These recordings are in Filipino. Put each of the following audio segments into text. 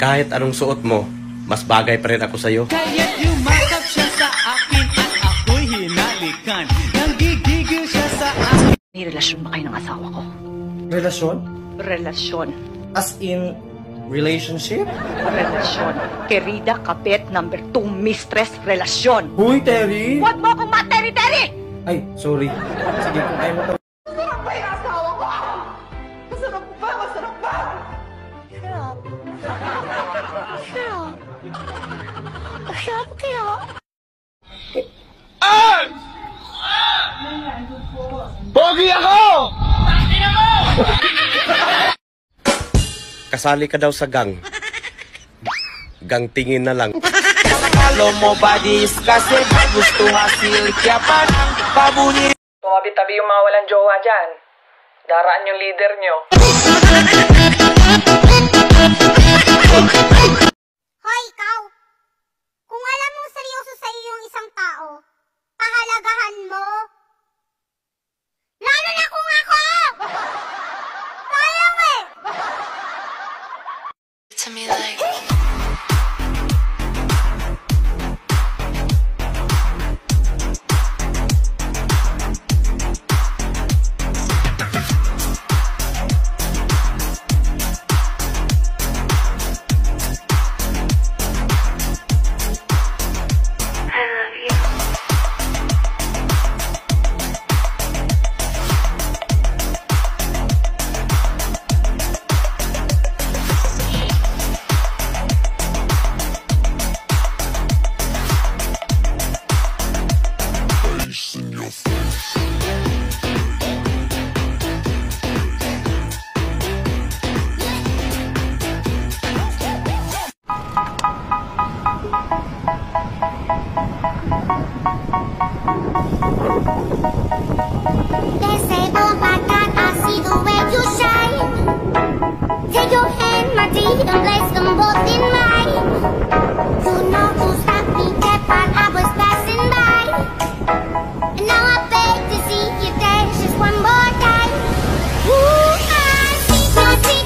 Kahit anong suot mo, mas bagay pa rin ako sa'yo. Kaya't yumakap siya sa akin at ako'y hinalikan. Nanggigigil siya sa akin. May relasyon ba kayo ng asawa ko? Relasyon? Relasyon. As in, relationship? Relasyon. Querida Kapit, number 2, mistress, relasyon. Huy, Terry! Huwag mo akong materi-teri! Ay, sorry. Sige, kung ayaw mo Masarap ba yung asawa ko? Masarap ba? Masarap ba? Sarap. Sarap. Sarap kaya? Pogi ako! Kasali ka daw sa gang. Gang tingin na lang. Kalau mo badis kasi gusto hasil kaya parang babunyi. Tumabi-tabi yung mga walang jowa dyan. Daraan yung leader nyo. Hoy, ikaw! Kung alam mong seryoso sa'yo yung isang tao, pahalagahan mo. Lalo na kung ako! Sayang eh! To me like They say, oh my God, I see the way you shine. Take your hand, my dear, and place them both in mine. You know who stopped me dead while I was passing by. And now I beg to see you dance just one more time. Ooh, I see you every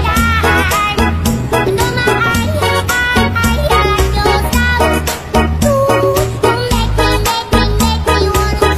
time. And oh my, I your style. Ooh, you make me wanna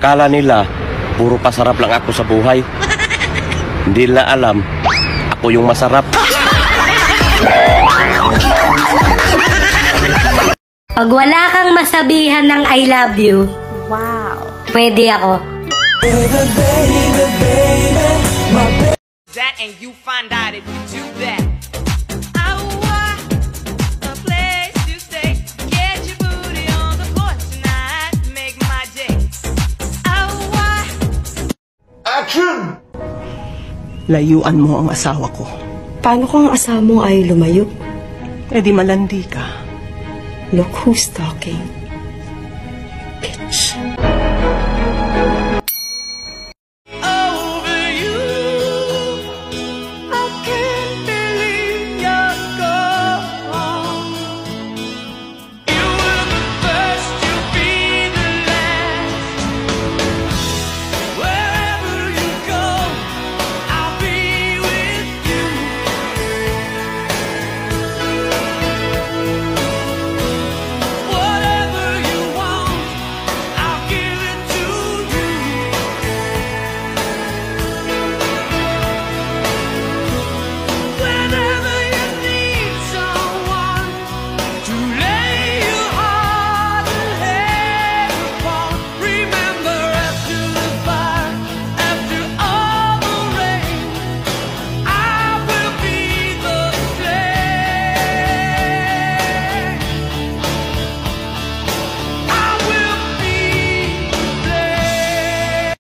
Akala nila, puro pasarap lang ako sa buhay. Hindi nila alam, ako yung masarap. Pag wala kang masabihan ng I love you, wow, pwede ako. That and you find out if you do that. I want a place to stay. Get your booty on the floor tonight. Make my day. I want. Action! Layuan mo ang asawa ko. Paano kung ang asawa mo ay lumayo? E di malandi ka. Look who's talking. Bitch. Over you, I can't believe you're gone. You were the first, you'll be the last. Wherever you go, I'll be with you. Whatever you want, I'll give it to you. Whenever you need someone to lay your heart and head upon, remember after the fire, after all the rain, I will be the flame. I will be the flame.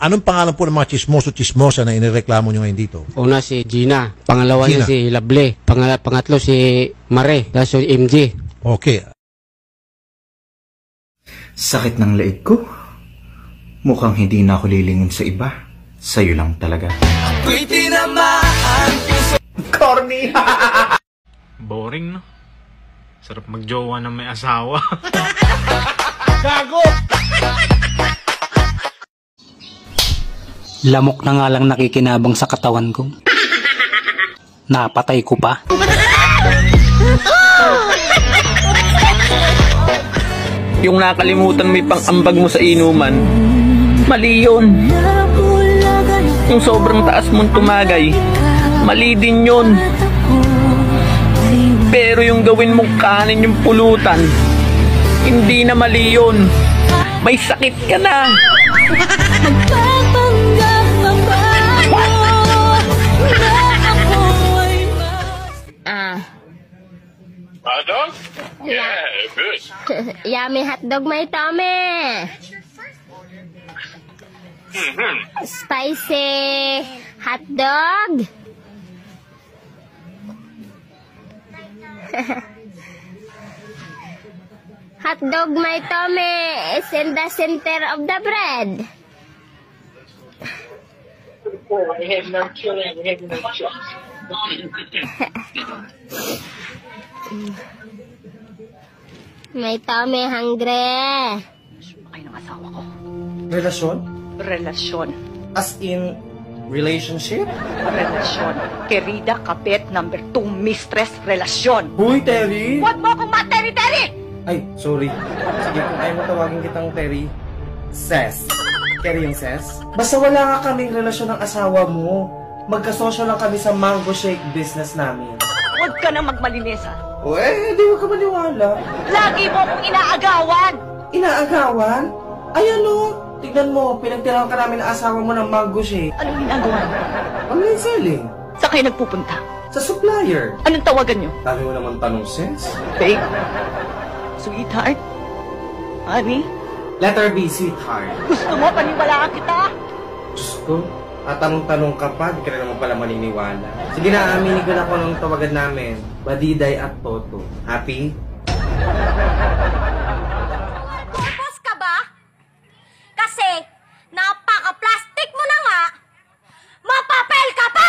Anong pangalan po ng mga chismoso-chismosa na inireklamo nyo ngayon dito? Una si Gina, pangalawa Gina. niya si Lable, pangatlo si Mare, tapos si MJ. Okay. Sakit ng leeg ko. Mukhang hindi na ako lilingon sa iba. Sa'yo lang talaga. Ako'y tinamaan. Corny! Boring, no? Sarap magjowa ng may asawa. Gago! Lamok na nga lang nakikinabang sa katawan ko. Napatay ko pa. Yung nakalimutan mo yung pang-ambag mo sa inuman, mali yun. Yung sobrang taas mong tumagay, mali din yun. Pero yung gawin mong kanin yung pulutan, hindi na mali yun. May sakit ka na. Hotdog? Yeah, good. Yummy hotdog, my tummy. Spicy hotdog. Hotdog, my tummy is in the center of the bread. I have no chili, I have no chips. May tummy hungry. Ay, ng asawa ko. Relasyon? Relasyon. As in, relationship? Relasyon. Querida Kapit, number 2, mistress, relasyon. Huy, Terry! Huwag mo akong ma-Terry-Terry! Ay, sorry. Sige, kung ayaw mo tawagin kitang Terry, Ses. Terry yung Ses? Basta wala ka kaming relasyon ng asawa mo. Magkasosyo lang kami sa mango shake business namin. Huwag ka nang magmalinis, ha? O di huwag ka maniwala. Lagi mo akong inaagawan! Inaagawan? Ayan o, tignan mo, pinagtirahan ka namin ng asawa mo ng mango shake. Anong ginagawa mo? Online selling. Saan kayo nagpupunta? Sa supplier. Anong tawagan nyo? Dami mo naman tanong, Ses. Babe? Sweetheart? Honey? Letter B, sweetheart. Gusto mo paniwalaan kita? Diyos ko, tanong-tanong ka pa, di ka na naman pala maniniwala. Sige na, aminin ko na kung anong tawagan namin. Badiday at Toto. Happy? Purpose ka ba? Kasi, napaka-plastic mo na nga, mapapel ka pa!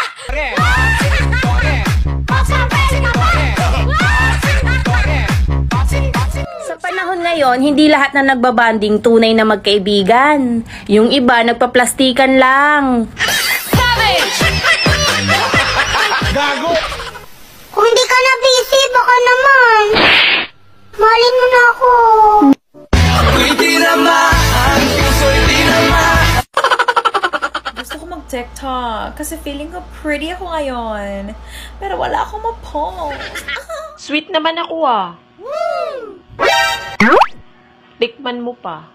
Sa panahon ngayon, hindi lahat na nagbabanding tunay na magkaibigan. Yung iba, nagpaplastikan lang. Gago! Kung hindi ka na busy, baka naman. Mahalin mo na ako. Gusto ko mag-TikTok kasi feeling ko pretty ako ngayon. Pero wala akong ma-post. Sweet naman ako ah. Tikman mo pa.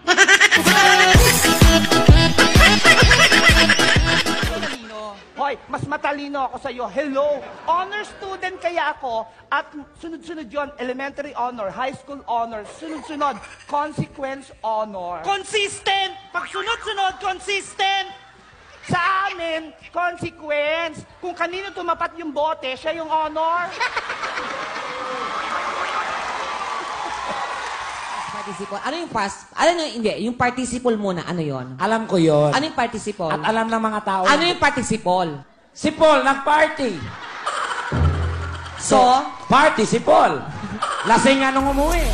Hoy, mas matalino ako sa'yo. Hello! Honor student kaya ako at sunod-sunod yon, elementary honor, high school honor, sunod-sunod, consequence honor. Consistent! Pag sunod-sunod, consistent! Sa amin, consequence. Kung kanino tumapat yung bote, siya yung honor. Participle. Ano yung past? Ano yung, hindi, yung participle muna, ano yon? Alam ko yon. Ano yung participle? At alam ng mga tao. Ano yung participle? Si Paul, nag-party. So? Party si Paul. Lasing nga nung umuwi.